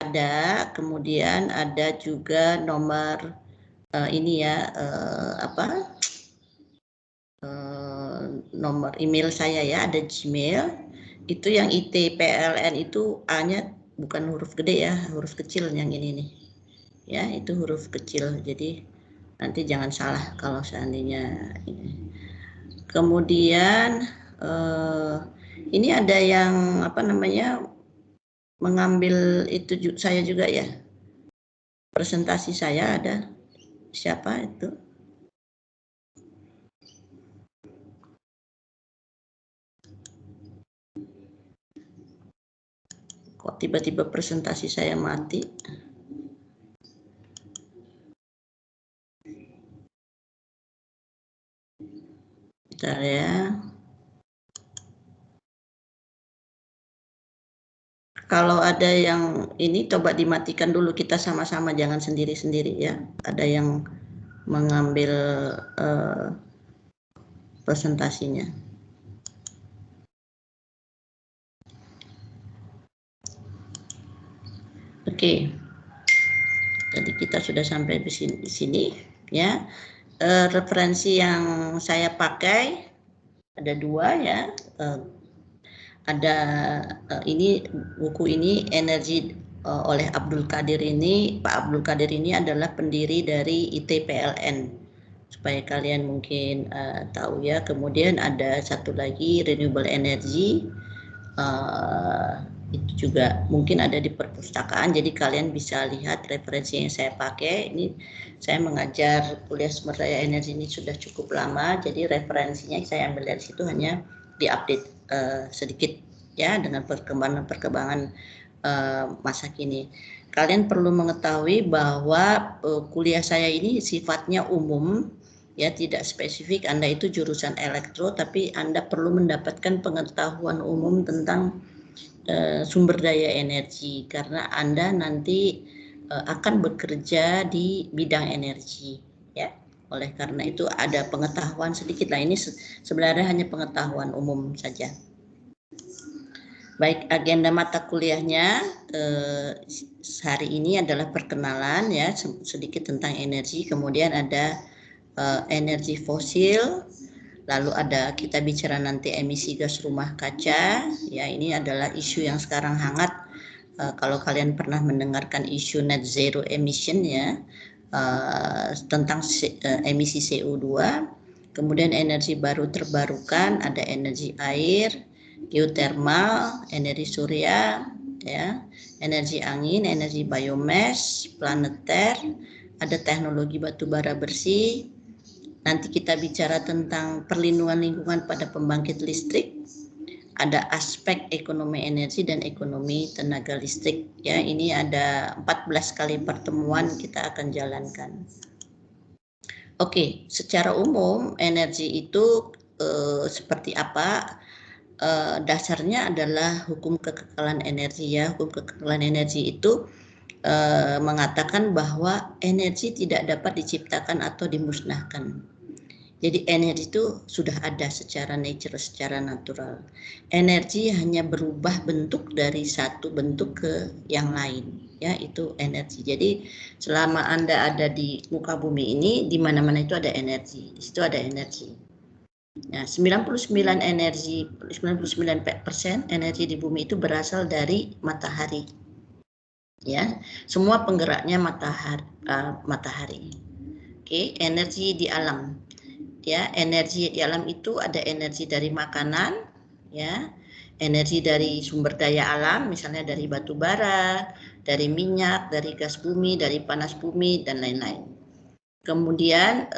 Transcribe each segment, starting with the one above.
ada, kemudian ada juga nomor ini ya, nomor email saya ya, ada Gmail. Itu yang ITPLN itu A-nya bukan huruf gede ya, huruf kecil yang ini nih. Ya, itu huruf kecil. Jadi nanti jangan salah kalau seandainya ini. Kemudian ini ada yang mengambil itu saya juga ya. Presentasi saya ada. Siapa itu? Kok tiba-tiba presentasi saya mati? Bentar ya. Kalau ada yang ini coba dimatikan dulu, kita sama-sama, jangan sendiri-sendiri ya. Ada yang mengambil presentasinya. Oke. Jadi kita sudah sampai di sini ya. Referensi yang saya pakai ada 2 ya. Ada ini buku ini Energi oleh Abdul Qadir ini. Pak Abdul Qadir ini adalah pendiri dari ITPLN, supaya kalian mungkin tahu ya. Kemudian ada satu lagi Renewable Energy, itu juga mungkin ada di perpustakaan, jadi kalian bisa lihat referensi yang saya pakai. Ini saya mengajar kuliah sumber daya energi ini sudah cukup lama, jadi referensinya saya ambil dari situ, hanya diupdate sedikit ya dengan perkembangan masa kini. Kalian perlu mengetahui bahwa kuliah saya ini sifatnya umum ya, tidak spesifik. Anda itu jurusan elektro, tapi Anda perlu mendapatkan pengetahuan umum tentang sumber daya energi, karena Anda nanti akan bekerja di bidang energi ya. Oleh karena itu ada pengetahuan sedikit lah, ini sebenarnya hanya pengetahuan umum saja. Baik, agenda mata kuliahnya hari ini adalah perkenalan ya, sedikit tentang energi, kemudian ada energi fosil, lalu ada kita bicara nanti emisi gas rumah kaca ya. Ini adalah isu yang sekarang hangat. Kalau kalian pernah mendengarkan isu net zero emission ya, tentang emisi CO2. Kemudian energi baru terbarukan, ada energi air, geotermal, energi surya ya, energi angin, energi biomass, planeter, ada teknologi batubara bersih. Nanti kita bicara tentang perlindungan lingkungan pada pembangkit listrik, ada aspek ekonomi energi dan ekonomi tenaga listrik ya. Ini ada 14 kali pertemuan kita akan jalankan. Oke, secara umum energi itu seperti apa? Dasarnya adalah hukum kekekalan energi ya. Hukum kekekalan energi itu mengatakan bahwa energi tidak dapat diciptakan atau dimusnahkan. Jadi energi itu sudah ada secara nature, secara natural. Energi hanya berubah bentuk dari satu bentuk ke yang lain, ya itu energi. Jadi selama Anda ada di muka bumi ini, di mana-mana itu ada energi. Di situ ada energi. Nah, 99% energi di bumi itu berasal dari matahari. Ya, semua penggeraknya matahari. Oke, energi di alam. Ya, energi di alam itu ada energi dari makanan, ya, energi dari sumber daya alam, misalnya dari batu bara, dari minyak, dari gas bumi, dari panas bumi, dan lain-lain. Kemudian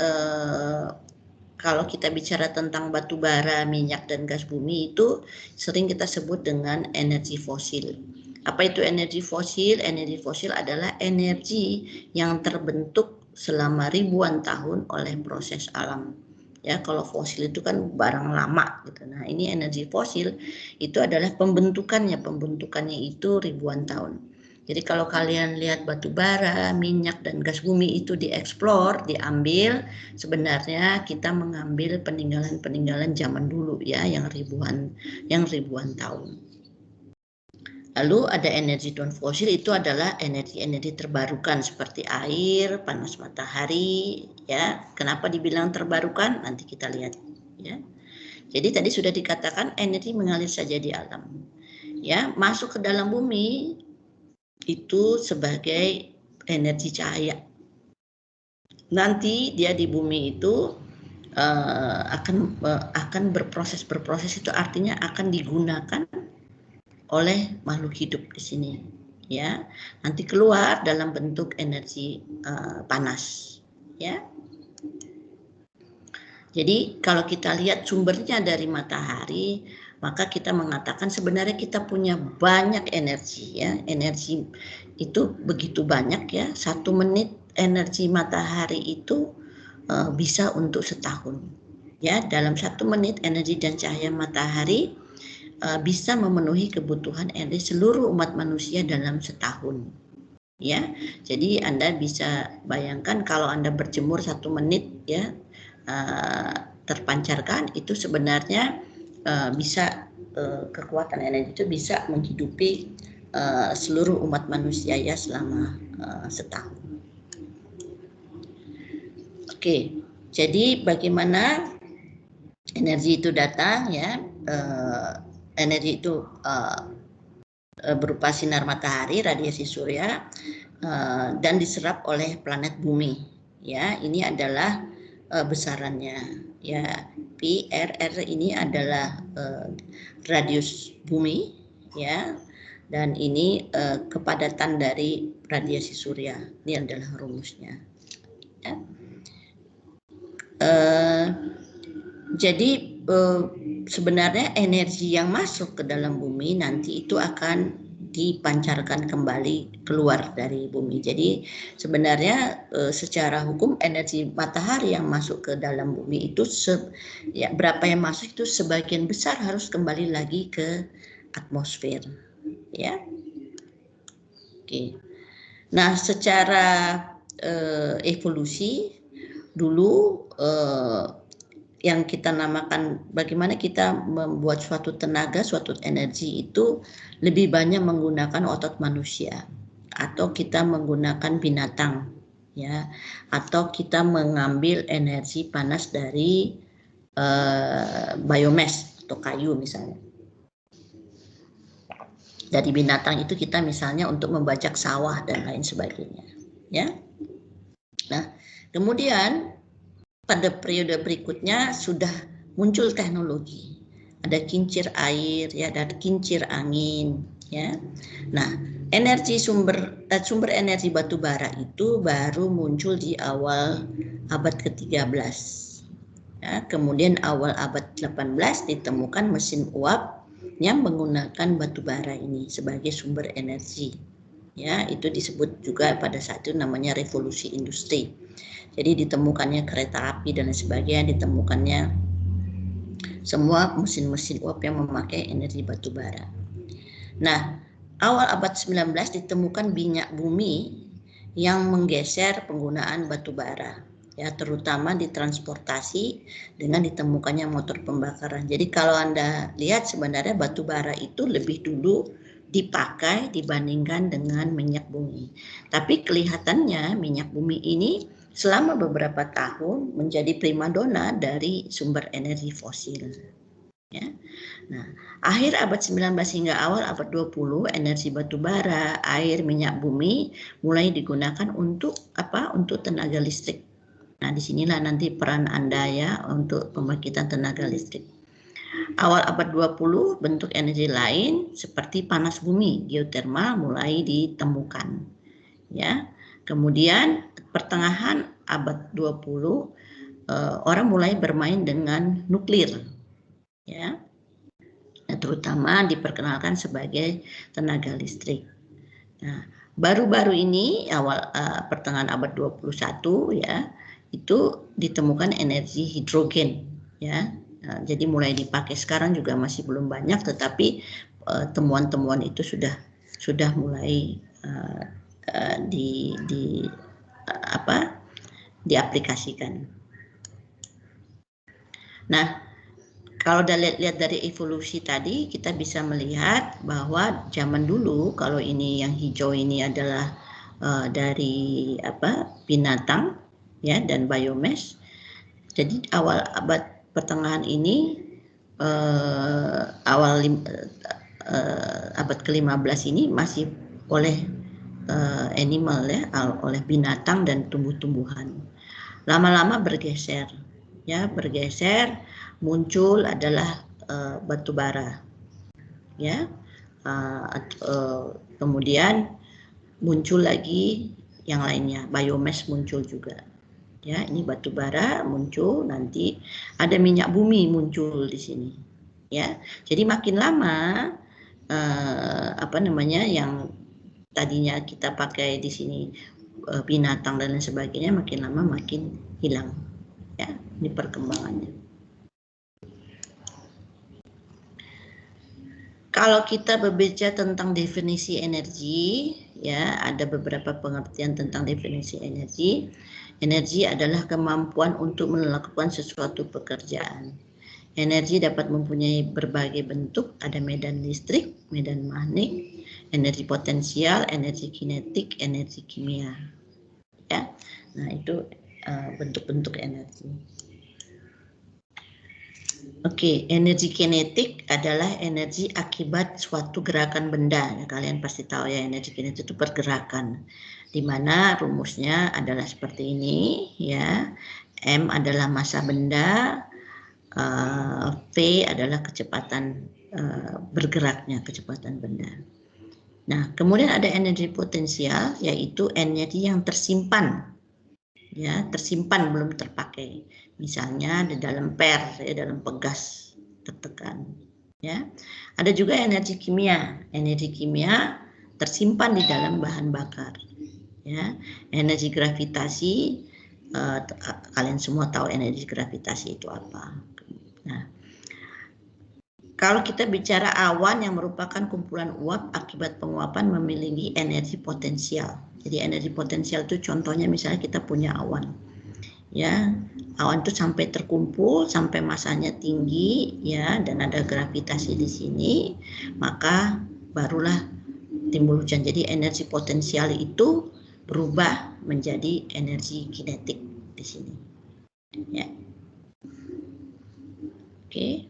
kalau kita bicara tentang batu bara, minyak, dan gas bumi itu sering kita sebut dengan energi fosil. Apa itu energi fosil? Energi fosil adalah energi yang terbentuk selama ribuan tahun oleh proses alam. Ya, kalau fosil itu kan barang lama gitu. Nah, ini energi fosil itu adalah pembentukannya itu ribuan tahun. Jadi kalau kalian lihat batu bara, minyak, dan gas bumi itu dieksplor, diambil, sebenarnya kita mengambil peninggalan-peninggalan zaman dulu ya, yang ribuan tahun. Lalu ada energi non fosil, itu adalah energi-energi terbarukan seperti air, panas matahari, ya. Kenapa dibilang terbarukan? Nanti kita lihat, ya. Jadi tadi sudah dikatakan energi mengalir saja di alam, ya. Masuk ke dalam bumi itu sebagai energi cahaya. Nanti dia di bumi itu akan berproses itu artinya akan digunakan oleh makhluk hidup di sini, ya. Nanti keluar dalam bentuk energi panas, ya. Jadi kalau kita lihat sumbernya dari matahari, maka kita mengatakan sebenarnya kita punya banyak energi, ya. Energi itu begitu banyak, ya. 1 menit energi matahari itu bisa untuk setahun, ya. Dalam 1 menit energi dan cahaya matahari bisa memenuhi kebutuhan energi seluruh umat manusia dalam setahun, ya. Jadi Anda bisa bayangkan kalau Anda berjemur 1 menit, ya, terpancarkan itu sebenarnya bisa kekuatan energi itu bisa menghidupi seluruh umat manusia, ya, selama setahun. Oke, jadi bagaimana energi itu datang, ya. Energi itu berupa sinar matahari, radiasi surya, dan diserap oleh planet bumi, ya. Ini adalah besarannya, ya. Pi R ini adalah radius bumi, ya, dan ini kepadatan dari radiasi surya. Ini adalah rumusnya, ya. Jadi sebenarnya energi yang masuk ke dalam bumi nanti itu akan dipancarkan kembali keluar dari bumi. Jadi sebenarnya secara hukum energi matahari yang masuk ke dalam bumi itu ya, berapa yang masuk itu sebagian besar harus kembali lagi ke atmosfer, ya. Oke. Nah, secara evolusi dulu yang kita namakan bagaimana kita membuat suatu tenaga, suatu energi itu lebih banyak menggunakan otot manusia, atau kita menggunakan binatang, ya, atau kita mengambil energi panas dari biomass atau kayu misalnya. Dari binatang itu kita misalnya untuk membajak sawah dan lain sebagainya, ya. Nah, kemudian pada periode berikutnya sudah muncul teknologi, ada kincir air, ya, ada kincir angin, ya. Nah, sumber energi batu bara itu baru muncul di awal abad ke-13, ya. Kemudian awal abad 18 ditemukan mesin uap yang menggunakan batu bara ini sebagai sumber energi, ya. Itu disebut juga pada saat itu namanya revolusi industri. Jadi ditemukannya kereta api dan lain sebagainya, ditemukannya semua mesin-mesin uap yang memakai energi batu bara. Nah, awal abad 19 ditemukan minyak bumi yang menggeser penggunaan batu bara, ya, terutama di transportasi dengan ditemukannya motor pembakaran. Jadi kalau Anda lihat sebenarnya batu bara itu lebih dulu dipakai dibandingkan dengan minyak bumi. Tapi kelihatannya minyak bumi ini selama beberapa tahun menjadi primadona dari sumber energi fosil, ya. Nah, akhir abad 19 hingga awal abad 20 energi batu bara, air, minyak bumi mulai digunakan untuk apa? Untuk tenaga listrik. Nah, disinilah nanti peran Anda, ya, untuk pembangkitan tenaga listrik. Awal abad 20 bentuk energi lain seperti panas bumi, geotermal mulai ditemukan, ya. Kemudian pertengahan abad 20 orang mulai bermain dengan nuklir, ya. Terutama diperkenalkan sebagai tenaga listrik. Nah, baru-baru ini awal pertengahan abad 21, ya, itu ditemukan energi hidrogen, ya. Nah, jadi mulai dipakai sekarang juga masih belum banyak, tetapi temuan-temuan itu sudah mulai diaplikasikan. Nah, kalau lihat dari evolusi tadi, kita bisa melihat bahwa zaman dulu kalau ini yang hijau ini adalah dari binatang ya dan biomass. Jadi awal abad pertengahan ini abad ke-15 ini masih oleh animal ya, oleh binatang dan tumbuh-tumbuhan. Lama-lama bergeser ya, muncul adalah batu bara ya, kemudian muncul lagi yang lainnya, biomass muncul juga ya. Ini batu bara muncul, nanti ada minyak bumi muncul di sini ya. Jadi makin lama yang tadinya kita pakai di sini binatang dan lain sebagainya, makin lama makin hilang ya. Ini perkembangannya. Kalau kita berbicara tentang definisi energi, ya ada beberapa pengertian tentang definisi energi. Energi adalah kemampuan untuk melakukan sesuatu pekerjaan. Energi dapat mempunyai berbagai bentuk, ada medan listrik, medan magnet, energi potensial, energi kinetik, energi kimia. Ya, nah itu bentuk-bentuk energi. Oke, energi kinetik adalah energi akibat suatu gerakan benda. Ya, kalian pasti tahu ya, energi kinetik itu pergerakan. Di mana rumusnya adalah seperti ini ya. M adalah massa benda, V adalah kecepatan bergeraknya, kecepatan benda. Nah, kemudian ada energi potensial, yaitu energi yang tersimpan. Ya, tersimpan belum terpakai. Misalnya di dalam dalam pegas tertekan. Ya, ada juga energi kimia. Energi kimia tersimpan di dalam bahan bakar. Ya, energi gravitasi, kalian semua tahu energi gravitasi itu apa. Nah, kalau kita bicara awan yang merupakan kumpulan uap akibat penguapan memiliki energi potensial. Jadi energi potensial itu contohnya misalnya kita punya awan. Ya, awan itu sampai terkumpul, sampai masanya tinggi ya, dan ada gravitasi di sini, maka barulah timbul hujan. Jadi energi potensial itu berubah menjadi energi kinetik di sini. Ya. Oke.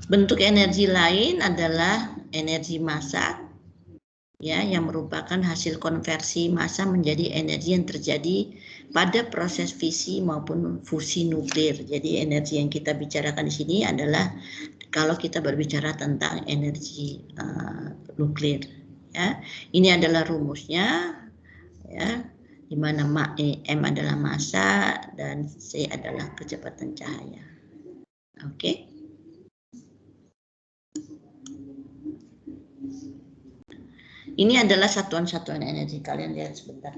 Bentuk energi lain adalah energi massa ya, yang merupakan hasil konversi massa menjadi energi yang terjadi pada proses fisi maupun fusi nuklir. Jadi energi yang kita bicarakan di sini adalah kalau kita berbicara tentang energi nuklir ya. Ini adalah rumusnya ya, di mana M adalah massa dan C adalah kecepatan cahaya. Oke. Ini adalah satuan-satuan energi. Kalian lihat sebentar.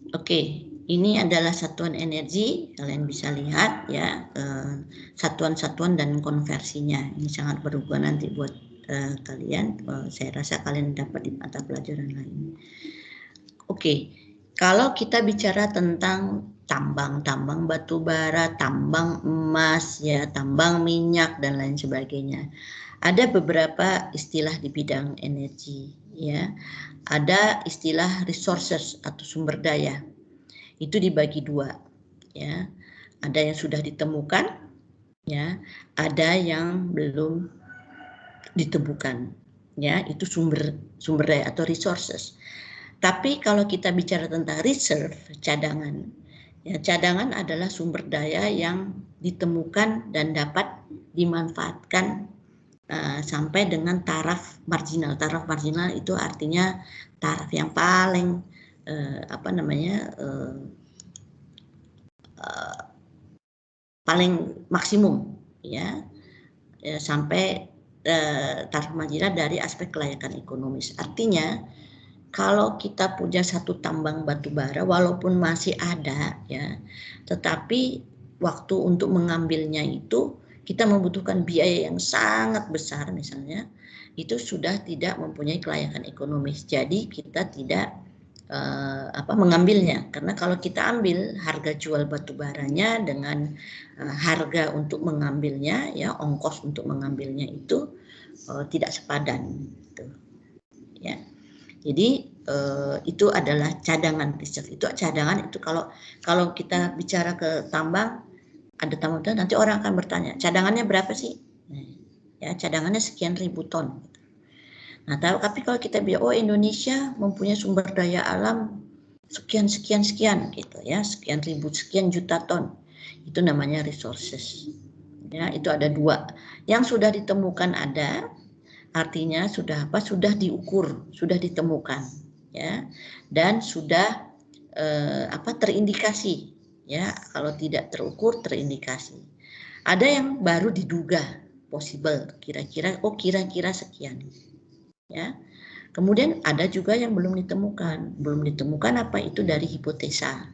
Oke, ini adalah satuan energi. Kalian bisa lihat ya, satuan-satuan dan konversinya. Ini sangat berguna nanti buat kalian. Saya rasa kalian dapat di mata pelajaran lain. Oke, kalau kita bicara tentang tambang batu bara, tambang emas, ya, tambang minyak dan lain sebagainya. Ada beberapa istilah di bidang energi, ya. Ada istilah resources atau sumber daya. Itu dibagi dua, ya. Ada yang sudah ditemukan, ya. Ada yang belum ditemukan, ya. Itu sumber daya atau resources. Tapi kalau kita bicara tentang reserve, cadangan, ya, cadangan adalah sumber daya yang ditemukan dan dapat dimanfaatkan sampai dengan taraf marginal. Taraf marginal itu artinya taraf yang paling paling maksimum ya, sampai tarif marginal dari aspek kelayakan ekonomis. Artinya kalau kita punya satu tambang batu bara walaupun masih ada ya, tetapi waktu untuk mengambilnya itu kita membutuhkan biaya yang sangat besar misalnya, itu sudah tidak mempunyai kelayakan ekonomis. Jadi kita tidak mengambilnya, karena kalau kita ambil harga jual batu baranya dengan harga untuk mengambilnya ya, ongkos untuk mengambilnya itu tidak sepadan gitu. Ya. Jadi itu adalah cadangan reserve. Itu cadangan itu kalau kita bicara ke tambang, ada tambang nanti orang akan bertanya, cadangannya berapa sih? Ya, cadangannya sekian ribu ton. Nah, tapi kalau kita bilang Indonesia mempunyai sumber daya alam sekian gitu ya, sekian ribu, sekian juta ton. Itu namanya resources. Ya, itu ada dua. Yang sudah ditemukan ada, artinya sudah diukur, sudah ditemukan ya, dan sudah terindikasi ya. Kalau tidak terukur, terindikasi. Ada yang baru diduga possible, kira-kira sekian ya. Kemudian ada juga yang belum ditemukan apa itu dari hipotesa,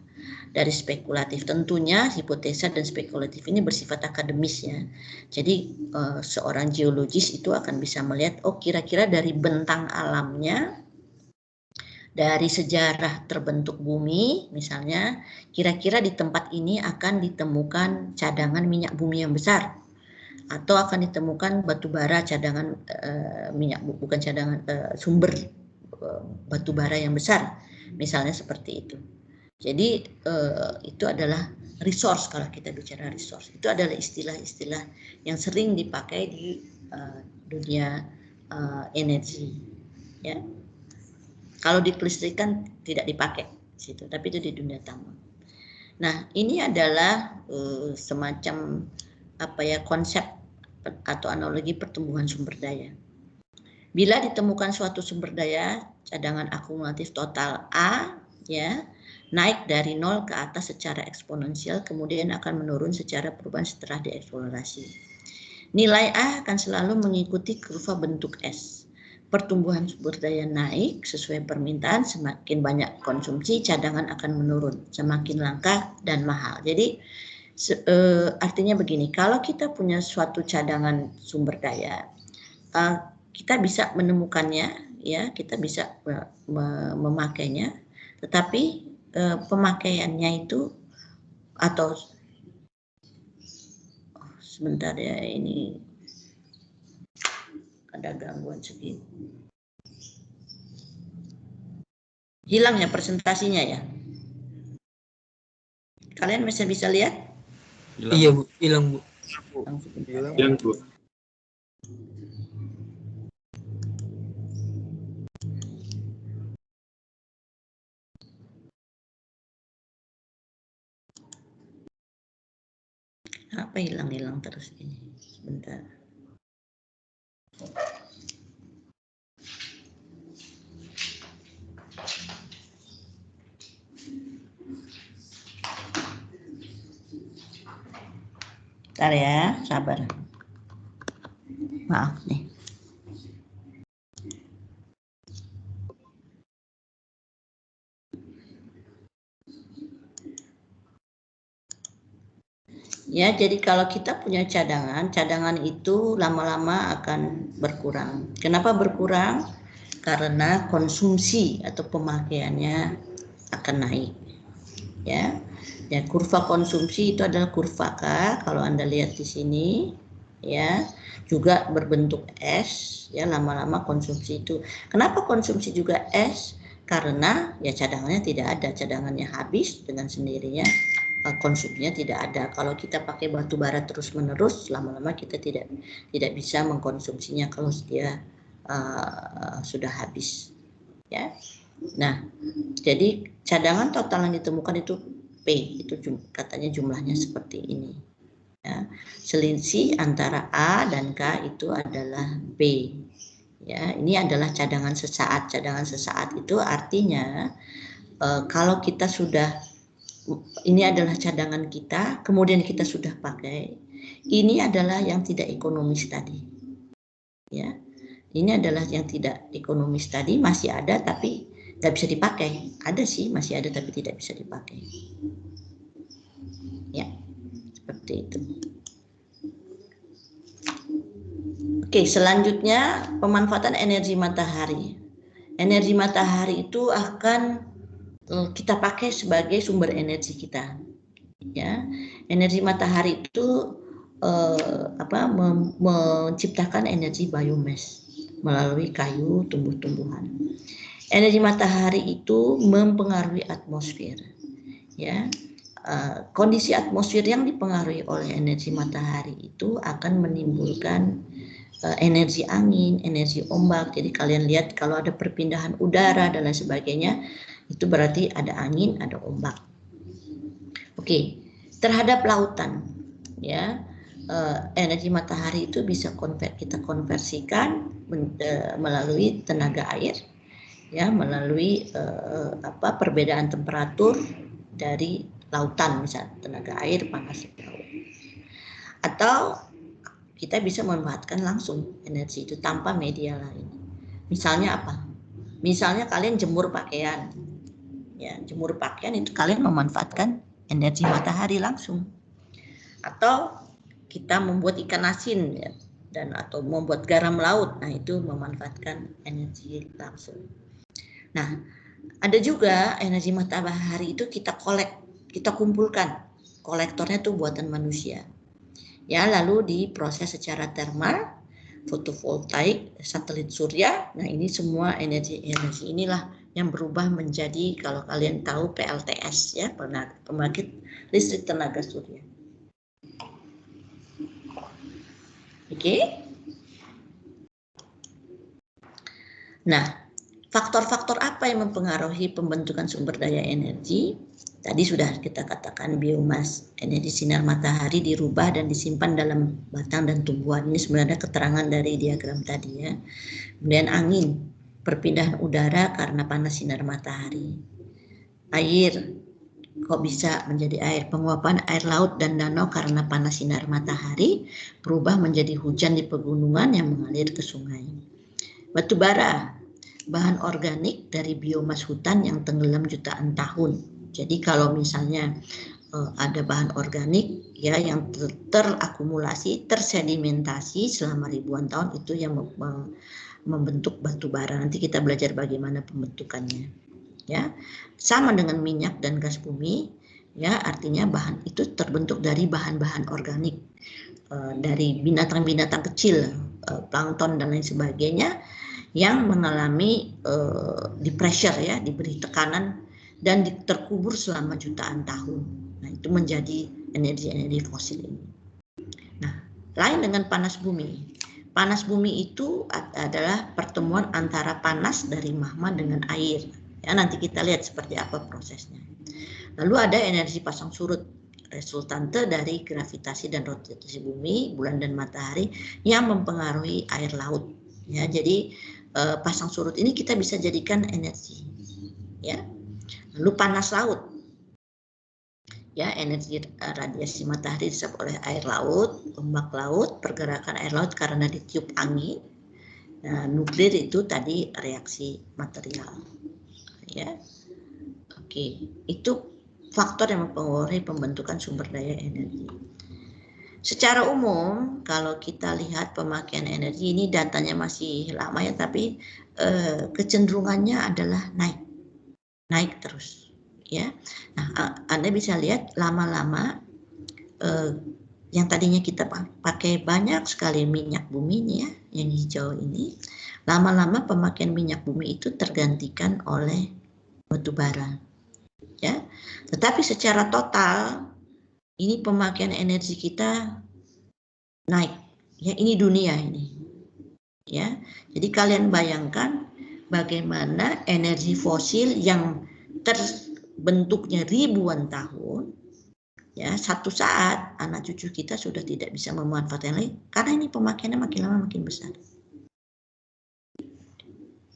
dari spekulatif. Tentunya hipotesa dan spekulatif ini bersifat akademis ya. Jadi seorang geologis itu akan bisa melihat kira-kira dari bentang alamnya, dari sejarah terbentuk bumi misalnya, kira-kira di tempat ini akan ditemukan cadangan minyak bumi yang besar, atau akan ditemukan batu bara cadangan minyak, bukan cadangan, sumber batu bara yang besar misalnya seperti itu. Jadi itu adalah resource. Kalau kita bicara resource, itu adalah istilah-istilah yang sering dipakai di dunia energi ya. Kalau di kelistrikan tidak dipakai situ, tapi itu di dunia tambang. Nah, ini adalah semacam konsep atau analogi pertumbuhan sumber daya. Bila ditemukan suatu sumber daya cadangan akumulatif total A ya, naik dari 0 ke atas secara eksponensial, kemudian akan menurun secara perubahan setelah dieksplorasi. Nilai A akan selalu mengikuti kurva bentuk S. Pertumbuhan sumber daya naik sesuai permintaan, semakin banyak konsumsi, cadangan akan menurun, semakin langka dan mahal. Jadi artinya begini, kalau kita punya suatu cadangan sumber daya, kita bisa menemukannya ya, kita bisa memakainya, tetapi pemakaiannya itu atau sebentar ya, ini ada gangguan sedikit. Hilang ya presentasinya ya. Kalian masih bisa lihat? Iya Bu, hilang Bu. Hilang Bu. Apa hilang terus ini? Sebentar. Bentar ya, sabar. Maaf nih. Ya, jadi kalau kita punya cadangan itu lama-lama akan berkurang. Kenapa berkurang? Karena konsumsi atau pemakaiannya akan naik. Ya, kurva konsumsi itu adalah kurva K. Kalau Anda lihat di sini, ya, juga berbentuk S. Ya, lama-lama konsumsi itu. Kenapa konsumsi juga S? Karena ya cadangannya tidak ada, cadangannya habis dengan sendirinya. Konsumsinya tidak ada. Kalau kita pakai batu bara terus-menerus, lama-lama kita tidak bisa mengkonsumsinya kalau dia sudah habis. Ya. Nah, jadi cadangan total yang ditemukan itu P, itu katanya jumlahnya seperti ini. Ya. Selisih antara A dan K itu adalah B. Ya, ini adalah cadangan sesaat. Cadangan sesaat itu artinya kalau kita sudah, ini adalah cadangan kita, kemudian kita sudah pakai, ini adalah yang tidak ekonomis tadi. Ya, ini adalah yang tidak ekonomis tadi, masih ada tapi nggak bisa dipakai. Ada sih, masih ada tapi tidak bisa dipakai. Ya, seperti itu. Oke, selanjutnya pemanfaatan energi matahari. Energi matahari itu akan kita pakai sebagai sumber energi kita. Ya, energi matahari itu menciptakan energi biomass melalui kayu, tumbuh-tumbuhan. Energi matahari itu mempengaruhi atmosfer. Ya, kondisi atmosfer yang dipengaruhi oleh energi matahari itu akan menimbulkan energi angin, energi ombak. Jadi kalian lihat kalau ada perpindahan udara dan lain sebagainya, itu berarti ada angin, ada ombak. Oke, terhadap lautan, ya, energi matahari itu bisa kita konversikan melalui tenaga air, ya, melalui perbedaan temperatur dari lautan, misalnya tenaga air, panas laut. Atau kita bisa memanfaatkan langsung energi itu tanpa media lain. Misalnya apa? Misalnya kalian jemur pakaian. Ya, jemur pakaian itu kalian memanfaatkan energi matahari langsung. Atau kita membuat ikan asin, ya, dan atau membuat garam laut. Nah, itu memanfaatkan energi langsung. Nah, ada juga energi matahari itu kita kumpulkan. Kolektornya itu buatan manusia. Ya, lalu diproses secara termal, fotovoltaik, satelit surya. Nah, ini semua energi inilah yang berubah menjadi, kalau kalian tahu, PLTS, ya, pembangkit listrik tenaga surya. Oke. Nah, faktor-faktor apa yang mempengaruhi pembentukan sumber daya energi? Tadi sudah kita katakan biomas, energi sinar matahari dirubah dan disimpan dalam batang dan tumbuhan. Ini sebenarnya keterangan dari diagram tadi, ya. Kemudian angin, perpindahan udara karena panas sinar matahari. Air, kok bisa menjadi air? Penguapan air laut dan danau karena panas sinar matahari berubah menjadi hujan di pegunungan yang mengalir ke sungai. Batu bara, bahan organik dari biomas hutan yang tenggelam jutaan tahun. Jadi kalau misalnya ada bahan organik, ya, yang terakumulasi, tersedimentasi selama ribuan tahun, itu yang membentuk batu bara. Nanti kita belajar bagaimana pembentukannya. Ya, sama dengan minyak dan gas bumi, ya, artinya bahan itu terbentuk dari bahan-bahan organik, dari binatang-binatang kecil, plankton dan lain sebagainya, yang mengalami di pressure, ya, diberi tekanan dan terkubur selama jutaan tahun. Nah, itu menjadi energi fosil ini. Nah, lain dengan panas bumi. Panas bumi itu adalah pertemuan antara panas dari magma dengan air. Ya, nanti kita lihat seperti apa prosesnya. Lalu ada energi pasang surut, resultante dari gravitasi dan rotasi bumi, bulan dan matahari yang mempengaruhi air laut. Ya, jadi pasang surut ini kita bisa jadikan energi. Ya. Lalu panas laut, ya, energi radiasi matahari disebut oleh air laut, ombak laut, pergerakan air laut karena ditiup angin. Nah, nuklir itu tadi reaksi material, ya. Oke, itu faktor yang mempengaruhi pembentukan sumber daya energi. Secara umum, kalau kita lihat pemakaian energi ini, datanya masih lama, ya, tapi kecenderungannya adalah naik terus, ya. Nah, Anda bisa lihat lama-lama yang tadinya kita pakai banyak sekali minyak bumi ini, ya, yang hijau ini, lama-lama pemakaian minyak bumi itu tergantikan oleh batu bara, ya. Tetapi secara total ini pemakaian energi kita naik, ya, ini dunia ini, ya. Jadi kalian bayangkan bagaimana energi fosil yang terbentuknya ribuan tahun, ya, satu saat anak cucu kita sudah tidak bisa memanfaatkan lagi karena ini pemakaiannya makin lama makin besar.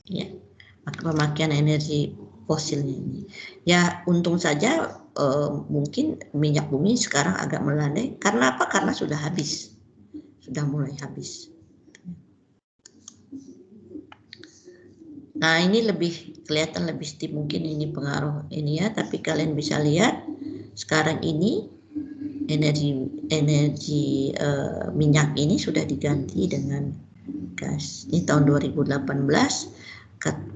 Ya, pemakaian energi fosilnya ini. Ya, untung saja mungkin minyak bumi sekarang agak melandai. Karena apa? Karena sudah habis. Sudah mulai habis. Nah, ini lebih kelihatan lebih steep, mungkin ini pengaruh ini ya, tapi kalian bisa lihat sekarang ini energi minyak ini sudah diganti dengan gas. Ini tahun 2018,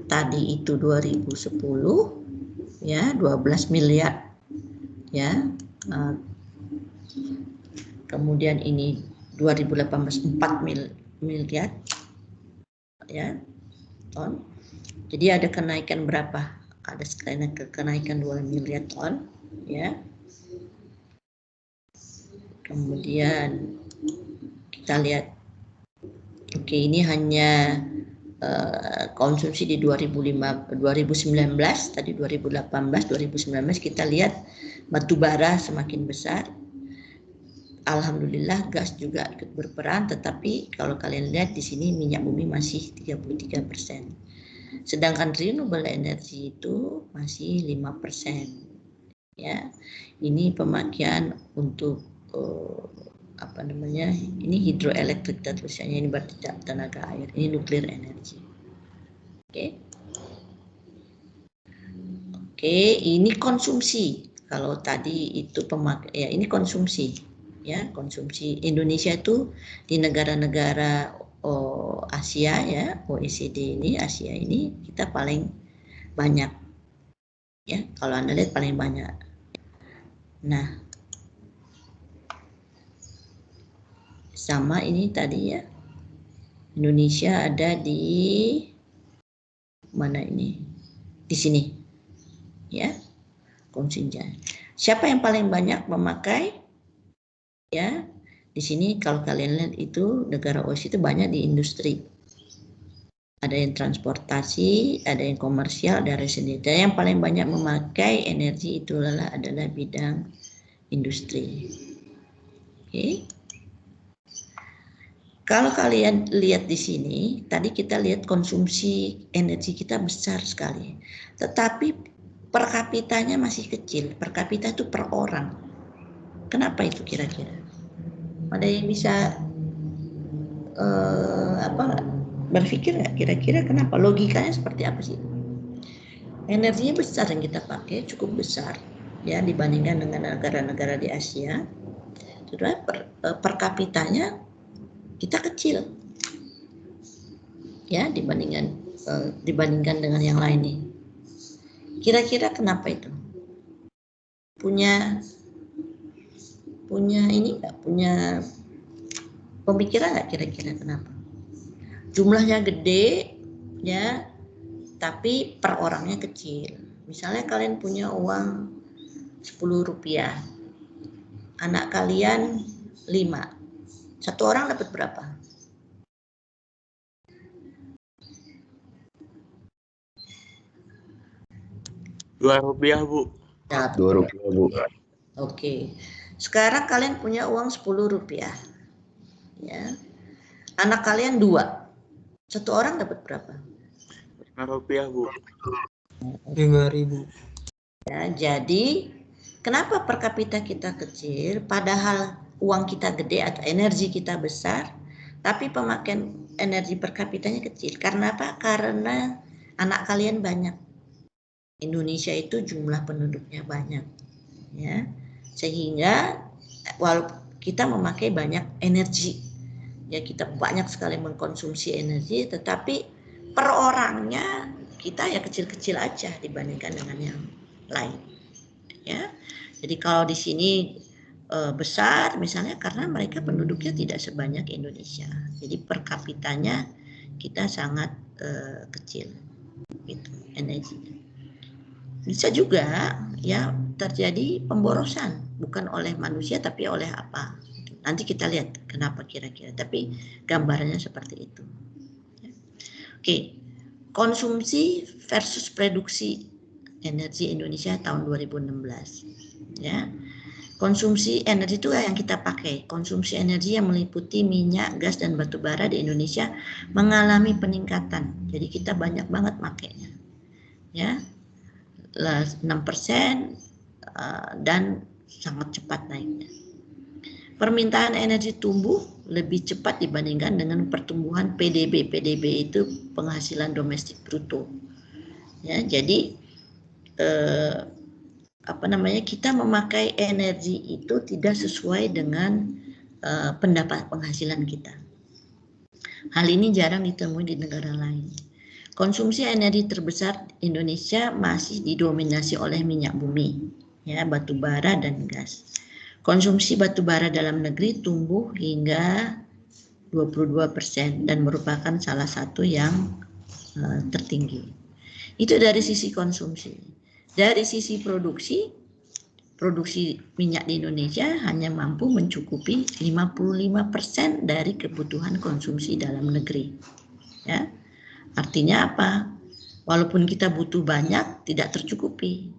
tadi itu 2010 ya, 12 miliar ya. Kemudian ini 2018 4 miliar ya ton. Jadi ada kenaikan berapa? Ada kenaikan 2 miliar ton ya. Kemudian kita lihat, oke, ini hanya konsumsi di 2019, tadi 2018, 2019 kita lihat batu bara semakin besar. Alhamdulillah gas juga ikut berperan, tetapi kalau kalian lihat di sini minyak bumi masih 33%. Sedangkan renewable energy itu masih 5%. Ya. Ini pemakaian untuk apa namanya? Ini hidroelektrik dan tulisannya ini berarti tenaga air. Ini nuklir energi. Oke. Oke, ini konsumsi. Kalau tadi itu ya ini konsumsi. Ya, konsumsi Indonesia itu di negara-negara Asia ya, OECD ini, Asia ini kita paling banyak. Ya, kalau Anda lihat paling banyak. Nah, sama ini tadi ya. Indonesia ada di mana ini? Di sini. Ya. Konsumsi. Siapa yang paling banyak memakai? Ya, di sini kalau kalian lihat itu negara OECD itu banyak di industri. Ada yang transportasi, ada yang komersial, ada residential. Yang paling banyak memakai energi itu adalah bidang industri. Oke. Kalau kalian lihat di sini, tadi kita lihat konsumsi energi kita besar sekali. Tetapi per kapitanya masih kecil. Per kapita itu per orang. Kenapa itu kira-kira? Ada yang bisa berpikir nggak kira-kira kenapa? Logikanya seperti apa sih? Energinya besar yang kita pakai, cukup besar ya dibandingkan dengan negara-negara di Asia. Sudah per kapitanya kita kecil ya dibandingkan dengan yang lain nih. Kira-kira kenapa itu? Punya ini nggak? Punya pemikiran nggak kira-kira kenapa? Jumlahnya gede ya, tapi per orangnya kecil. Misalnya kalian punya uang 10 rupiah, anak kalian 5, satu orang dapat berapa? 2 rupiah, Bu. 2 rupiah, Bu. Oke. Sekarang kalian punya uang 10 rupiah. Ya. Anak kalian 2. Satu orang dapat berapa? 5 rupiah, Bu. 5.000. Ya, jadi kenapa per kapita kita kecil padahal uang kita gede atau energi kita besar, tapi pemakaian energi per kapitanya kecil? Karena apa? Karena anak kalian banyak. Indonesia itu jumlah penduduknya banyak. Ya. Sehingga walaupun kita memakai banyak energi, ya kita banyak sekali mengkonsumsi energi, tetapi per orangnya kita ya kecil-kecil aja dibandingkan dengan yang lain. Ya, jadi kalau di sini besar misalnya karena mereka penduduknya tidak sebanyak Indonesia, jadi per kapitanya kita sangat kecil, gitu energinya. Bisa juga ya terjadi pemborosan bukan oleh manusia tapi oleh apa? Nanti kita lihat kenapa kira-kira. Tapi gambarannya seperti itu. Oke, konsumsi versus produksi energi Indonesia tahun 2016. Ya, konsumsi energi itu yang kita pakai. Konsumsi energi yang meliputi minyak, gas, dan batu bara di Indonesia mengalami peningkatan. Jadi kita banyak banget makainya. Ya, 6% dan sangat cepat naiknya. Permintaan energi tumbuh lebih cepat dibandingkan dengan pertumbuhan PDB. PDB itu penghasilan domestik bruto. Ya, jadi kita memakai energi itu tidak sesuai dengan pendapat penghasilan kita. Hal ini jarang ditemui di negara lain. Konsumsi energi terbesar Indonesia masih didominasi oleh minyak bumi, ya, batu bara dan gas. Konsumsi batu bara dalam negeri tumbuh hingga 22% dan merupakan salah satu yang tertinggi. Itu dari sisi konsumsi. Dari sisi produksi minyak di Indonesia hanya mampu mencukupi 55% dari kebutuhan konsumsi dalam negeri. Ya. Artinya apa? Walaupun kita butuh banyak, tidak tercukupi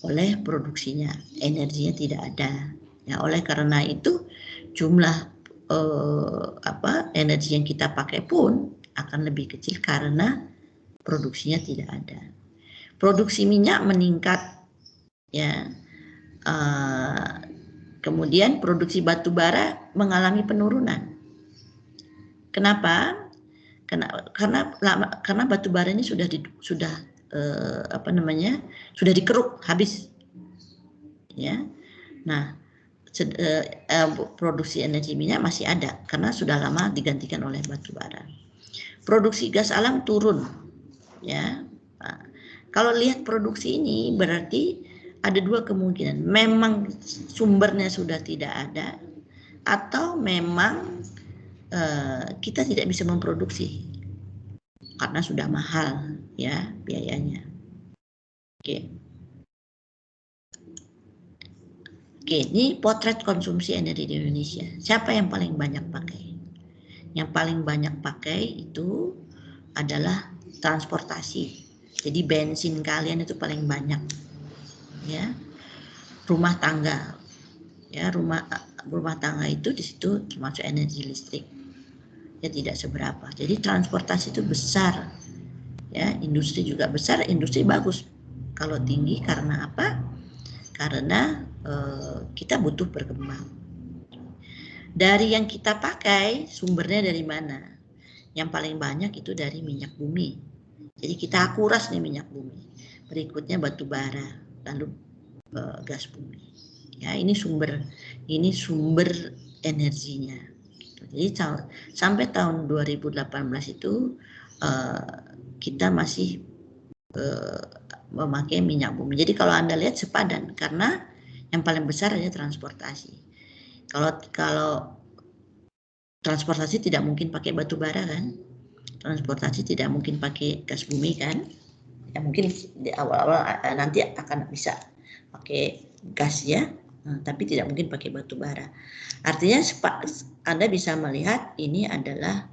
oleh produksinya, energinya tidak ada. Ya, oleh karena itu jumlah energi yang kita pakai pun akan lebih kecil karena produksinya tidak ada. Produksi minyak meningkat, ya. Kemudian produksi batu bara mengalami penurunan. Kenapa? Karena batu bara ini sudah dikeruk habis, ya. Nah, produksi energi minyak masih ada karena sudah lama digantikan oleh batu bara. Produksi gas alam turun, ya. Nah, kalau lihat produksi ini berarti ada dua kemungkinan, memang sumbernya sudah tidak ada atau memang kita tidak bisa memproduksi karena sudah mahal, ya, biayanya. Oke, ini potret konsumsi energi di Indonesia. Siapa yang paling banyak pakai? Yang paling banyak pakai itu adalah transportasi. Jadi bensin kalian itu paling banyak, ya. Rumah tangga, ya, rumah tangga itu di situ termasuk energi listrik. Ya, tidak seberapa. Jadi transportasi itu besar, ya. Industri juga besar, industri bagus kalau tinggi. Karena apa? Karena kita butuh berkembang. Dari yang kita pakai, sumbernya dari mana? Yang paling banyak itu dari minyak bumi. Jadi kita kuras nih minyak bumi. Berikutnya batu bara, lalu gas bumi. Ya, ini sumber energinya. Jadi sampai tahun 2018 itu kita masih memakai minyak bumi. Jadi kalau Anda lihat sepadan, karena yang paling besar adalah transportasi. Kalau transportasi tidak mungkin pakai batu bara, kan? Transportasi tidak mungkin pakai gas bumi, kan? Ya, mungkin di awal-awal nanti akan bisa pakai gas, ya. Tapi tidak mungkin pakai batu bara. Artinya Anda bisa melihat ini adalah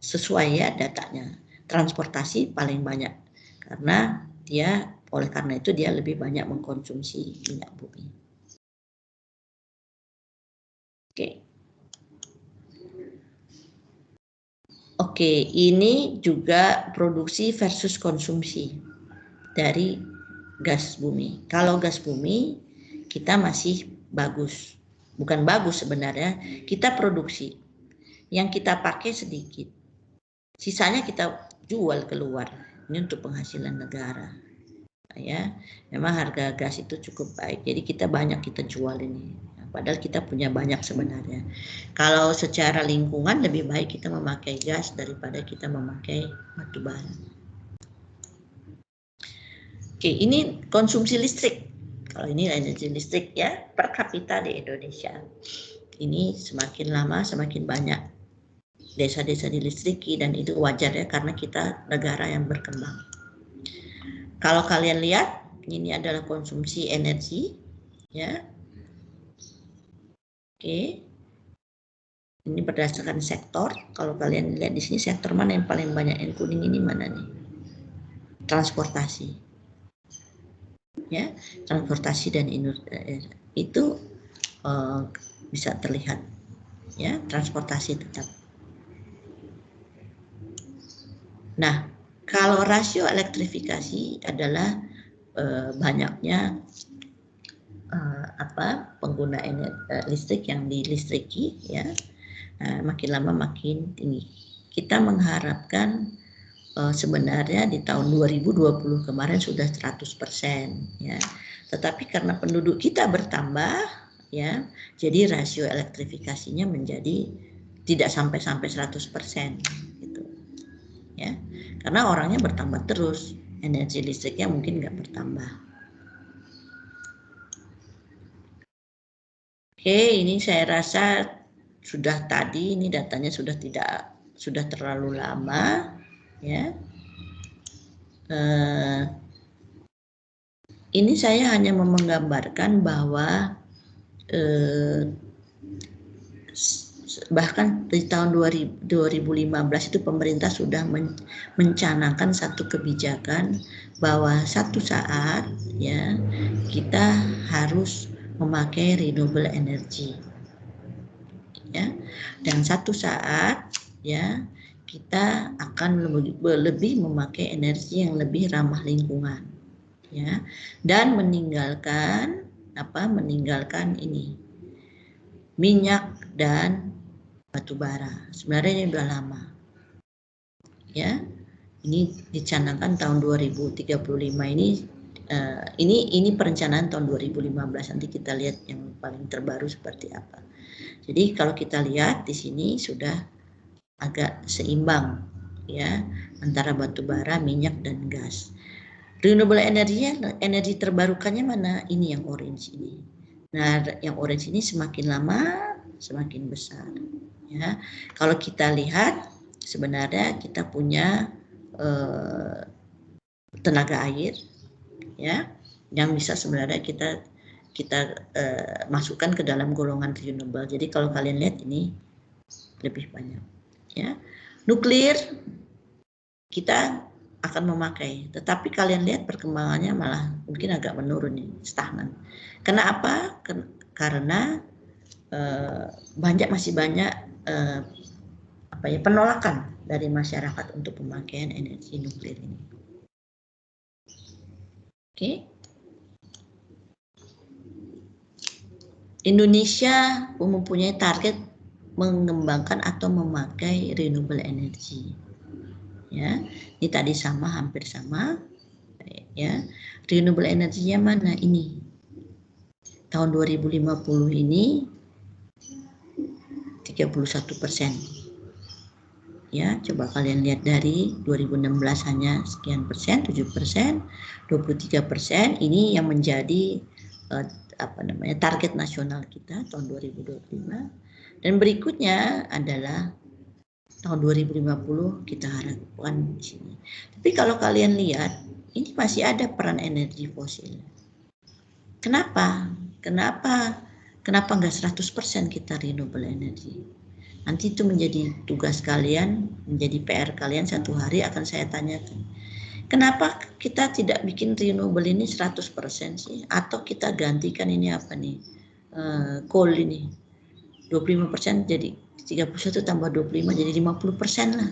sesuai, ya, datanya. Transportasi paling banyak karena oleh karena itu dia lebih banyak mengkonsumsi minyak bumi. Oke, ini juga produksi versus konsumsi dari gas bumi. Kalau gas bumi kita masih bagus, bukan bagus sebenarnya, kita produksi, yang kita pakai sedikit, sisanya kita jual keluar. Ini untuk penghasilan negara, ya. Memang harga gas itu cukup baik, jadi kita jual ini. Padahal kita punya banyak sebenarnya. Kalau secara lingkungan lebih baik kita memakai gas daripada kita memakai batu bara. Oke, ini konsumsi listrik. Kalau ini energi listrik, ya, per kapita di Indonesia. Ini semakin lama semakin banyak desa-desa dilistriki, dan itu wajar, ya, karena kita negara yang berkembang. Kalau kalian lihat, ini adalah konsumsi energi, ya. Oke. Ini berdasarkan sektor. Kalau kalian lihat di sini sektor mana yang paling banyak, yang kuning ini mana nih? Transportasi. Ya, transportasi dan industri itu bisa terlihat, ya, transportasi tetap. Nah, kalau rasio elektrifikasi adalah banyaknya pengguna listrik yang dilistriki, ya. Nah, makin lama makin tinggi. Kita mengharapkan sebenarnya di tahun 2020 kemarin sudah 100%, ya. Tetapi karena penduduk kita bertambah, ya, jadi rasio elektrifikasinya menjadi tidak sampai 100%, gitu, ya. Karena orangnya bertambah terus, energi listriknya mungkin nggak bertambah. Oke, ini saya rasa sudah tadi, ini datanya sudah terlalu lama, ya. Ini saya hanya menggambarkan bahwa bahkan di tahun 2015 itu pemerintah sudah mencanangkan satu kebijakan bahwa satu saat, ya, kita harus memakai renewable energy, ya, dan satu saat, ya, kita akan lebih memakai energi yang lebih ramah lingkungan, ya, dan meninggalkan ini minyak dan batu bara. Sebenarnya ini sudah lama, ya. Ini dicanangkan tahun 2035 ini perencanaan tahun 2015. Nanti kita lihat yang paling terbaru seperti apa. Jadi kalau kita lihat di sini sudah agak seimbang, ya, antara batu bara, minyak dan gas. Renewable energi terbarukannya mana? Ini yang orange ini. Nah, yang orange ini semakin lama semakin besar, ya. Kalau kita lihat sebenarnya kita punya tenaga air, ya, yang bisa sebenarnya kita masukkan ke dalam golongan renewable. Jadi kalau kalian lihat ini lebih banyak, ya. Nuklir kita akan memakai, tetapi kalian lihat perkembangannya malah mungkin agak menurun nih, stagnan. Kenapa? Karena masih banyak penolakan dari masyarakat untuk pemakaian energi nuklir ini. Oke. Indonesia mempunyai target mengembangkan atau memakai renewable energy, ya. Ini tadi hampir sama, ya. Renewable energy-nya mana? Ini tahun 2050 ini 31%, ya. Coba kalian lihat dari 2016 hanya sekian persen, 7%, 23%. Ini yang menjadi target nasional kita tahun 2025. Dan berikutnya adalah tahun 2050 kita harapkan di sini. Tapi kalau kalian lihat, ini masih ada peran energi fosil. Kenapa nggak 100% kita renewable energy? Nanti itu menjadi tugas kalian, menjadi PR kalian, satu hari akan saya tanyakan. Kenapa kita tidak bikin renewable ini 100% sih? Atau kita gantikan ini coal ini 25% jadi 31 tambah 25 jadi 50% lah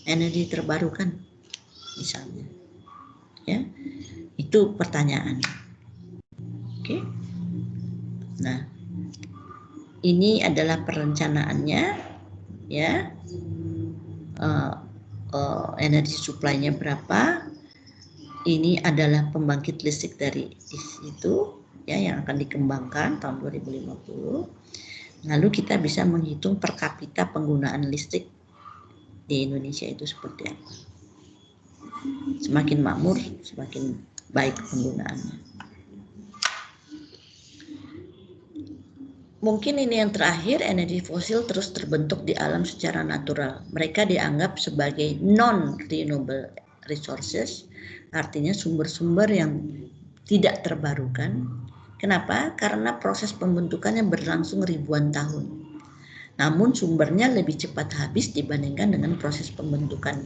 energi terbarukan misalnya, ya. Itu pertanyaan. Oke. Nah, ini adalah perencanaannya, ya. Energi supply-nya berapa? Ini adalah pembangkit listrik dari itu, ya, yang akan dikembangkan tahun 2050. Lalu kita bisa menghitung per kapita penggunaan listrik di Indonesia itu seperti apa. Semakin makmur, semakin baik penggunaannya. Mungkin ini yang terakhir, energi fosil terus terbentuk di alam secara natural. Mereka dianggap sebagai non-renewable resources, artinya sumber-sumber yang tidak terbarukan. Kenapa? Karena proses pembentukannya berlangsung ribuan tahun. Namun sumbernya lebih cepat habis dibandingkan dengan proses pembentukan.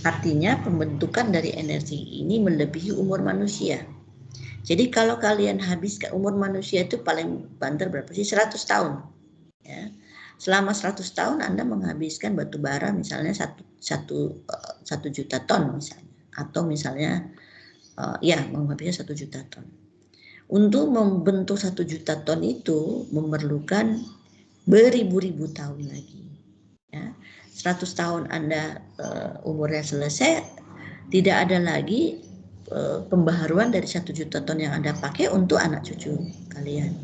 Artinya pembentukan dari energi ini melebihi umur manusia. Jadi kalau kalian habiskan umur manusia itu paling banter berapa sih? 100 tahun. Ya. Selama 100 tahun Anda menghabiskan batu bara misalnya 1 juta ton misalnya. Atau misalnya menghabiskan 1 juta ton. Untuk membentuk 1 juta ton itu memerlukan beribu-ribu tahun lagi. Ya, 100 tahun Anda umurnya selesai, tidak ada lagi pembaharuan dari 1 juta ton yang Anda pakai untuk anak cucu kalian.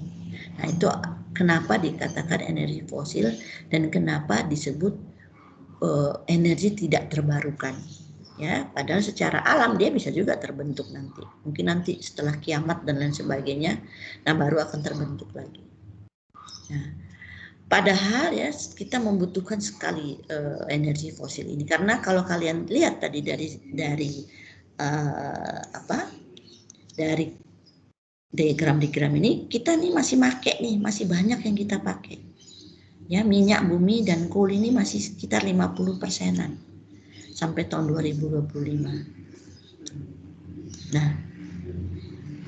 Nah, itu kenapa dikatakan energi fosil dan kenapa disebut energi tidak terbarukan. Ya, padahal secara alam dia bisa juga terbentuk nanti. Mungkin nanti setelah kiamat dan lain sebagainya, nah baru akan terbentuk lagi. Nah, padahal ya kita membutuhkan sekali energi fosil ini, karena kalau kalian lihat tadi dari diagram ini, kita nih masih pakai nih, masih banyak yang kita pakai. Ya, minyak bumi dan coal ini masih sekitar 50%-an sampai tahun 2025. Nah,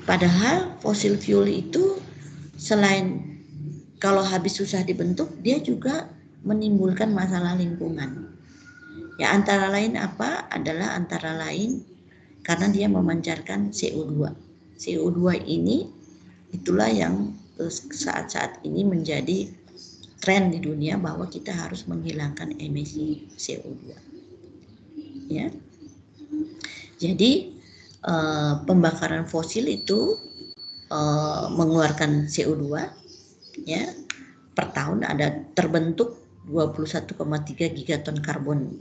padahal fosil fuel itu selain kalau habis susah dibentuk, dia juga menimbulkan masalah lingkungan. Ya, antara lain apa? Adalah antara lain karena dia memancarkan CO2. CO2 ini itulah yang saat-saat ini menjadi tren di dunia bahwa kita harus menghilangkan emisi CO2. Ya. Jadi pembakaran fosil itu mengeluarkan CO2 ya, per tahun ada terbentuk 21,3 gigaton karbon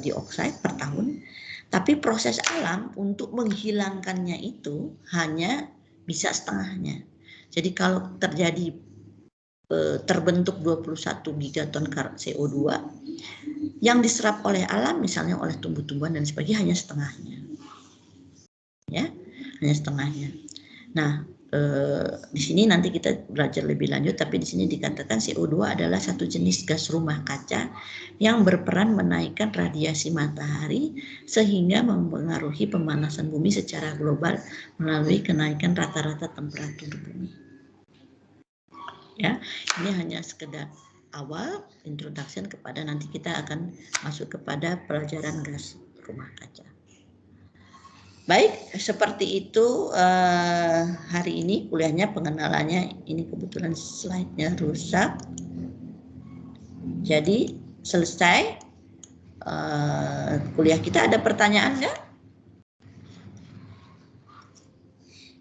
dioksida per tahun, tapi proses alam untuk menghilangkannya itu hanya bisa setengahnya. Jadi kalau terjadi terbentuk 21 gigaton CO2 yang diserap oleh alam, misalnya oleh tumbuh-tumbuhan dan sebagainya, hanya setengahnya. Ya, hanya setengahnya. Nah, di sini nanti kita belajar lebih lanjut, tapi di sini dikatakan CO2 adalah satu jenis gas rumah kaca yang berperan menaikkan radiasi matahari sehingga mempengaruhi pemanasan bumi secara global melalui kenaikan rata-rata temperatur bumi. Ya, ini hanya sekedar awal introduction kepada nanti kita akan masuk kepada pelajaran gas rumah kaca. Baik, seperti itu hari ini kuliahnya, pengenalannya. Ini kebetulan slide-nya rusak. Jadi selesai kuliah kita. Ada pertanyaan nggak?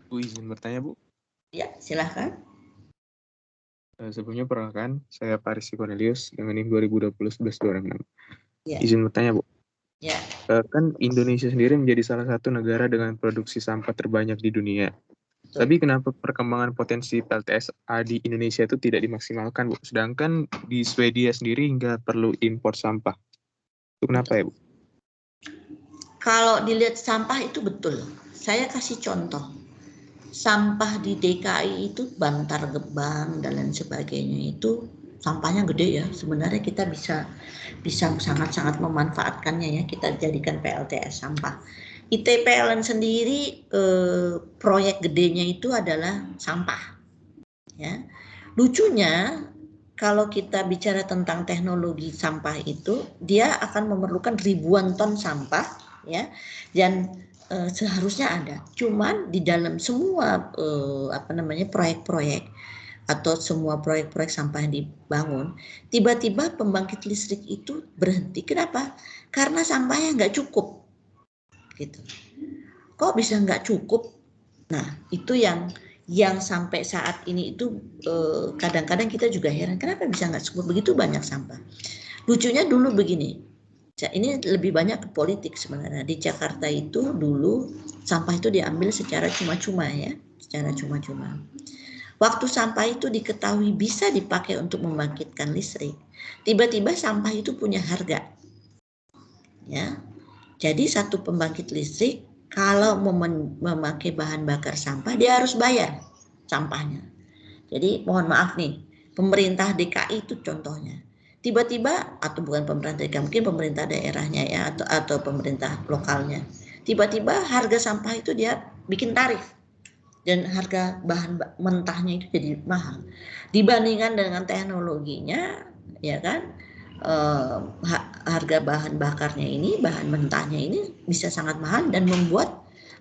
Bu, izin bertanya, Bu. Ya, silahkan. Sebelumnya perkenalkan, saya Parisi Cornelius dengan NIM 2020-1126. Ya. Izin bertanya, Bu. Ya. Kan Indonesia sendiri menjadi salah satu negara dengan produksi sampah terbanyak di dunia. Betul. Tapi kenapa perkembangan potensi PLTSA di Indonesia itu tidak dimaksimalkan, Bu? Sedangkan di Swedia sendiri hingga perlu impor sampah. Itu kenapa, ya, Bu? Kalau dilihat sampah itu betul. Saya kasih contoh. Sampah di DKI itu Bantar Gebang dan lain sebagainya itu sampahnya gede ya. Sebenarnya kita bisa sangat-sangat memanfaatkannya ya. Kita jadikan PLTS sampah. ITPLN sendiri proyek gedenya itu adalah sampah. Ya. Lucunya kalau kita bicara tentang teknologi sampah itu, dia akan memerlukan ribuan ton sampah ya. Dan seharusnya ada. Cuman di dalam semua proyek-proyek atau semua proyek-proyek sampah yang dibangun, tiba-tiba pembangkit listrik itu berhenti. Kenapa? Karena sampahnya nggak cukup. Gitu. Kok bisa nggak cukup? Nah, itu yang sampai saat ini itu kadang-kadang kita juga heran, kenapa bisa nggak cukup, begitu banyak sampah. Lucunya dulu begini, ini lebih banyak ke politik sebenarnya. Di Jakarta itu dulu sampah itu diambil secara cuma-cuma ya, secara cuma-cuma. Waktu sampah itu diketahui bisa dipakai untuk membangkitkan listrik, tiba-tiba sampah itu punya harga. Ya. Jadi satu pembangkit listrik kalau memakai bahan bakar sampah, dia harus bayar sampahnya. Jadi mohon maaf nih, pemerintah DKI itu contohnya. Tiba-tiba, atau bukan pemerintah DKI, mungkin pemerintah daerahnya ya, atau pemerintah lokalnya. Tiba-tiba harga sampah itu dia bikin tarif. Dan harga bahan mentahnya itu jadi mahal. Dibandingkan dengan teknologinya, ya kan, harga bahan bakarnya ini, bahan mentahnya ini bisa sangat mahal dan membuat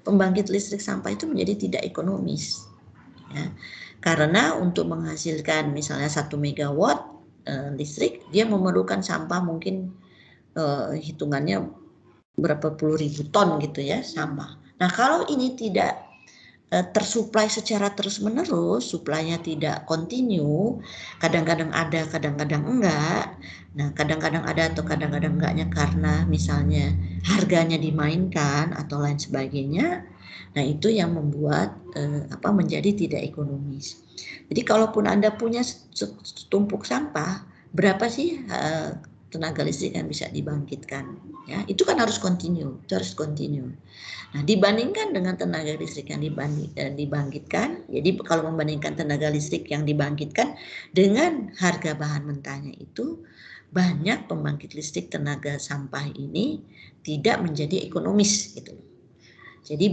pembangkit listrik sampah itu menjadi tidak ekonomis. Ya. Karena untuk menghasilkan misalnya 1 megawatt listrik, dia memerlukan sampah mungkin hitungannya berapa puluh ribu ton gitu ya sampah. Nah kalau ini tidak tersuplai secara terus-menerus, suplainya tidak kontinu, kadang-kadang ada, kadang-kadang enggak. Nah, kadang-kadang ada atau kadang-kadang enggaknya karena misalnya harganya dimainkan atau lain sebagainya. Nah, itu yang membuat menjadi tidak ekonomis. Jadi kalaupun Anda punya setumpuk sampah, berapa sih tenaga listrik yang bisa dibangkitkan? Ya, itu kan harus kontinu, itu harus kontinu. Nah, dibandingkan dengan tenaga listrik yang dibangkitkan, jadi kalau membandingkan tenaga listrik yang dibangkitkan dengan harga bahan mentahnya itu, banyak pembangkit listrik tenaga sampah ini tidak menjadi ekonomis gitu. Jadi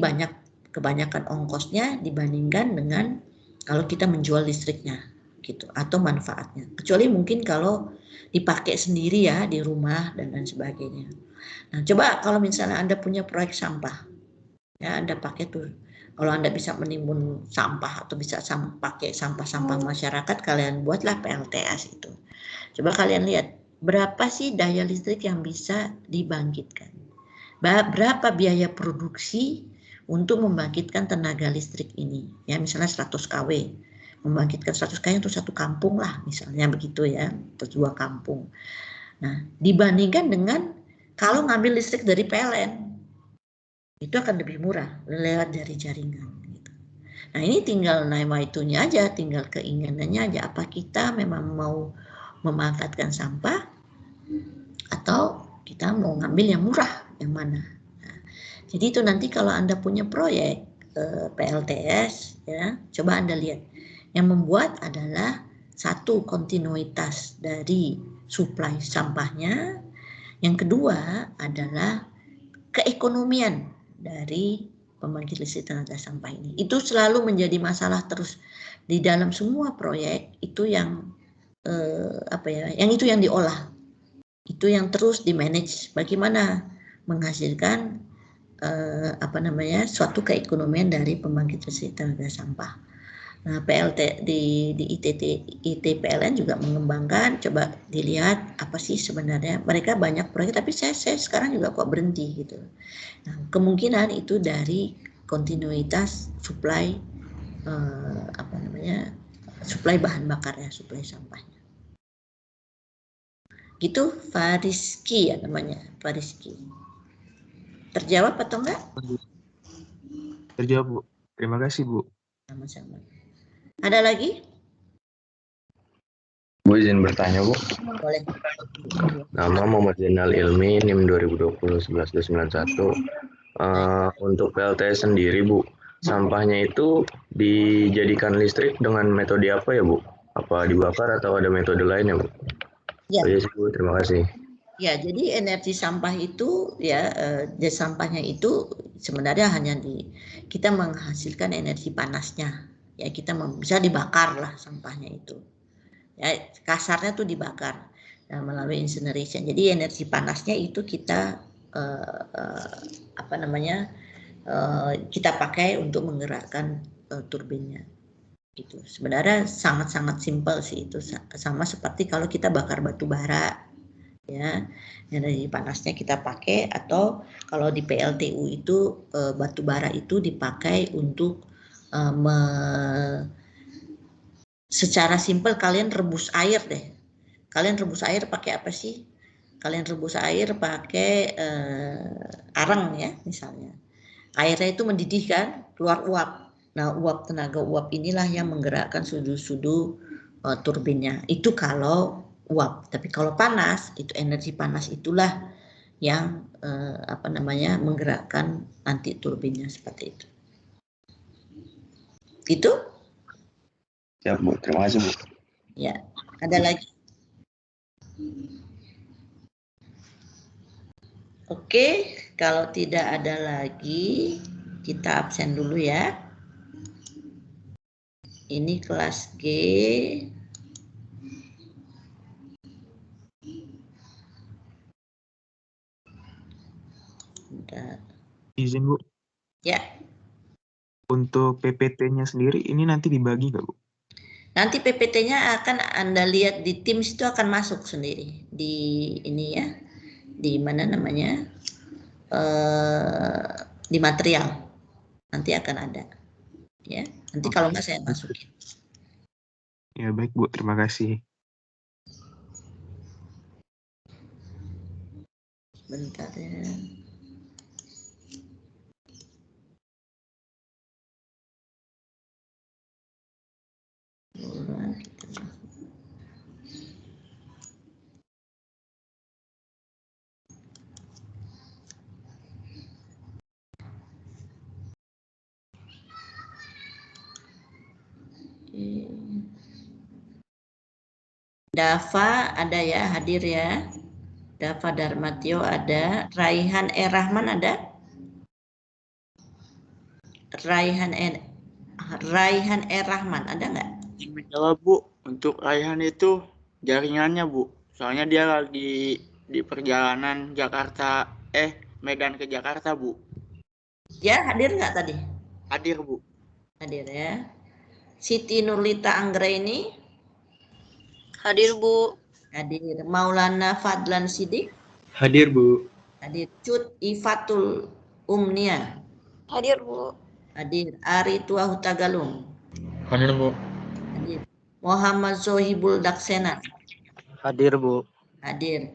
kebanyakan ongkosnya dibandingkan dengan kalau kita menjual listriknya gitu atau manfaatnya. Kecuali mungkin kalau dipakai sendiri ya di rumah dan lain sebagainya. Nah, coba kalau misalnya Anda punya proyek sampah, ya Anda pakai tuh. Kalau Anda bisa menimbun sampah atau bisa pakai sampah-sampah masyarakat, kalian buatlah PLTS itu. Coba kalian lihat berapa sih daya listrik yang bisa dibangkitkan. Berapa biaya produksi untuk membangkitkan tenaga listrik ini. Ya misalnya 100 kW. Membangkitkan 100 kW untuk satu kampung lah misalnya begitu ya, atau 2 kampung. Nah, dibandingkan dengan kalau ngambil listrik dari PLN, itu akan lebih murah lewat dari jaringan. Gitu. Nah ini tinggal nama itunya aja, tinggal keinginannya aja. Apa kita memang mau memanfaatkan sampah atau kita mau ngambil yang murah, yang mana? Nah, jadi itu nanti kalau Anda punya proyek PLTS, ya coba Anda lihat. Yang membuat adalah satu kontinuitas dari suplai sampahnya. Yang kedua adalah keekonomian dari pembangkit listrik tenaga sampah ini. Itu selalu menjadi masalah terus di dalam semua proyek itu yang yang itu yang diolah, itu yang terus di manage bagaimana menghasilkan suatu keekonomian dari pembangkit listrik tenaga sampah. Nah, PLT di ITPLN juga mengembangkan, coba dilihat apa sih sebenarnya. Mereka banyak proyek, tapi saya sekarang juga kok berhenti gitu. Nah, kemungkinan itu dari kontinuitas suplai suplai bahan bakar ya, suplai sampahnya. Gitu Fariski ya namanya, Fariski. Terjawab atau enggak? Terjawab, Bu. Terima kasih, Bu. Sama-sama. Ada lagi? Bu izin bertanya, Bu. Boleh. Nama Muhammad Zainal Ilmi, NIM 2020-11291. Untuk PLTS sendiri, Bu, sampahnya itu dijadikan listrik dengan metode apa ya, Bu? Apa dibakar atau ada metode lain ya, Bu? Ya. Iya, Bu. Terima kasih. Ya, jadi energi sampah itu ya, sampahnya itu sebenarnya hanya kita menghasilkan energi panasnya. Ya, kita bisa dibakar lah sampahnya itu. Ya, kasarnya tuh dibakar melalui incineration. Jadi energi panasnya itu kita kita pakai untuk menggerakkan turbinnya. Gitu. Sebenarnya sangat-sangat simpel sih itu, sama seperti kalau kita bakar batu bara. Ya, energi panasnya kita pakai, atau kalau di PLTU itu batu bara itu dipakai untuk secara simpel kalian rebus air deh. Kalian rebus air pakai apa sih? Kalian rebus air pakai arang ya misalnya. Airnya itu mendidih kan, keluar uap. Nah, tenaga uap inilah yang menggerakkan sudu-sudu turbinnya. Itu kalau uap. Tapi kalau panas, itu energi panas itulah yang menggerakkan nanti turbinnya seperti itu. Gitu? Siap, Bu. Terima kasih, Bu. Ya. Ada lagi? Oke, kalau tidak ada lagi, kita absen dulu ya. Ini kelas G. Bentar. Izin, Bu. Ya. Untuk PPT-nya sendiri ini nanti dibagi nggak, Bu? Nanti PPT-nya akan Anda lihat di Teams itu akan masuk sendiri di ini ya, di mana namanya, di material nanti akan ada ya. Nanti kalau nggak saya masukin. Ya baik Bu, terima kasih. Bentar ya. Dava ada ya, hadir ya. Dava Darmatio ada. Raihan Rahman ada? Raihan Rahman ada nggak? Menjawab Bu, untuk Raihan itu jaringannya Bu. Soalnya dia lagi di perjalanan Medan ke Jakarta Bu. Ya, hadir nggak tadi? Hadir Bu. Hadir ya. Siti Nurlita Anggraini? Hadir, Bu. Hadir. Maulana Fadlan Sidik? Hadir, Bu. Hadir. Cut Ifatul Umnia? Hadir, Bu. Hadir. Ari Tua Hutagalung? Hadir, Bu. Hadir. Muhammad Zohibul Daksena? Hadir, Bu. Hadir.